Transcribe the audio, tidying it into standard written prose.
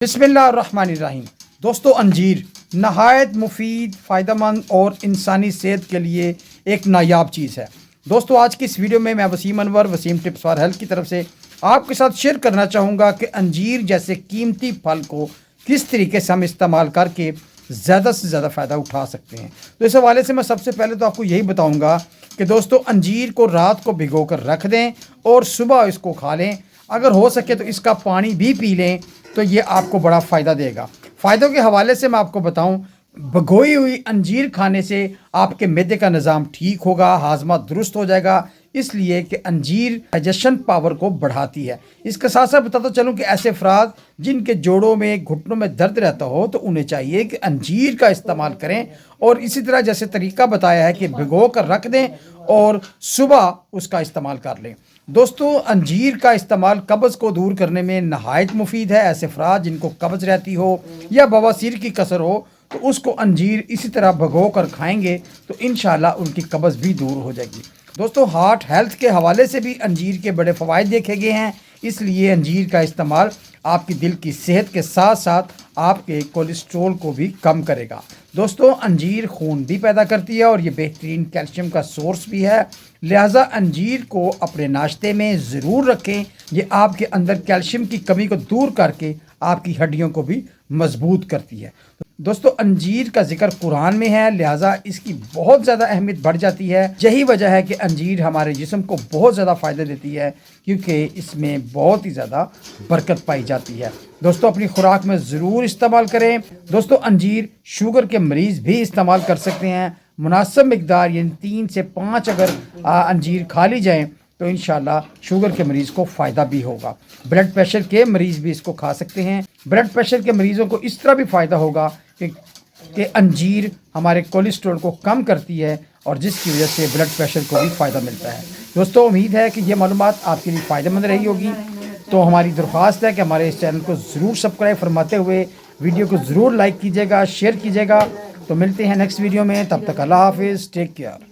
बिस्मिल्लाहिर्रहमानिर्रहीम। दोस्तों, अंजीर नहायत मुफीद, फ़ायदा मंद और इंसानी सेहत के लिए एक नायाब चीज़ है। दोस्तों, आज की इस वीडियो में मैं Waseem Anwar, Waseem tips for health की तरफ से आपके साथ शेयर करना चाहूँगा कि अंजीर जैसे कीमती फल को किस तरीके से हम इस्तेमाल करके ज़्यादा से ज़्यादा फ़ायदा उठा सकते हैं। तो इस हवाले से मैं सबसे पहले तो आपको यही बताऊँगा कि दोस्तों, अंजीर को रात को भिगो कर रख दें और सुबह इसको खा लें। अगर हो सके तो इसका पानी भी पी लें तो ये आपको बड़ा फ़ायदा देगा। फ़ायदों के हवाले से मैं आपको बताऊं, भिगोई हुई अंजीर खाने से आपके मैदे का निज़ाम ठीक होगा, हाजमा दुरुस्त हो जाएगा, इसलिए कि अंजीर डाइजेशन पावर को बढ़ाती है। इसके साथ साथ बताता चलूँ कि ऐसे अफराद जिनके जोड़ों में घुटनों में दर्द रहता हो तो उन्हें चाहिए कि अंजीर का इस्तेमाल करें और इसी तरह जैसे तरीका बताया है कि भिगो कर रख दें और सुबह उसका इस्तेमाल कर लें। दोस्तों, अंजीर का इस्तेमाल कब्ज़ को दूर करने में नहायत मुफीद है। ऐसे अफराद जिनको कब्ज़ रहती हो या बवासीर की कसर हो तो उसको अंजीर इसी तरह भिगो कर खाएंगे तो इंशाल्लाह उनकी कब्ज़ भी दूर हो जाएगी। दोस्तों, हार्ट हेल्थ के हवाले से भी अंजीर के बड़े फ़वाइद देखे गए हैं, इसलिए अंजीर का इस्तेमाल आपकी दिल की सेहत के साथ साथ आपके कोलेस्ट्रॉल को भी कम करेगा। दोस्तों, अंजीर खून भी पैदा करती है और ये बेहतरीन कैल्शियम का सोर्स भी है, लिहाजा अंजीर को अपने नाश्ते में ज़रूर रखें। ये आपके अंदर कैल्शियम की कमी को दूर करके आपकी हड्डियों को भी मजबूत करती है। दोस्तों, अंजीर का जिक्र कुरान में है, लिहाजा इसकी बहुत ज़्यादा अहमियत बढ़ जाती है। यही वजह है कि अंजीर हमारे जिस्म को बहुत ज़्यादा फ़ायदा देती है क्योंकि इसमें बहुत ही ज़्यादा बरकत पाई जाती है। दोस्तों, अपनी खुराक में ज़रूर इस्तेमाल करें। दोस्तों, अंजीर शुगर के मरीज़ भी इस्तेमाल कर सकते हैं। मुनासिब मिकदार यानी 3 से 5 अगर अंजीर खा ली जाएँ तो इंशाल्लाह शुगर के मरीज़ को फ़ायदा भी होगा। ब्लड प्रेशर के मरीज़ भी इसको खा सकते हैं। ब्लड प्रेशर के मरीज़ों को इस तरह भी फ़ायदा होगा कि अंजीर हमारे कोलेस्ट्रॉल को कम करती है और जिसकी वजह से ब्लड प्रेशर को भी फ़ायदा मिलता है। दोस्तों, उम्मीद है कि ये मालूमात आपके लिए फ़ायदेमंद रही होगी। तो हमारी दरख्वास्त है कि हमारे इस चैनल को ज़रूर सब्सक्राइब फरमाते हुए वीडियो को ज़रूर लाइक कीजिएगा, शेयर कीजिएगा। तो मिलते हैं नेक्स्ट वीडियो में, तब तक अल्लाह हाफिज़, टेक केयर।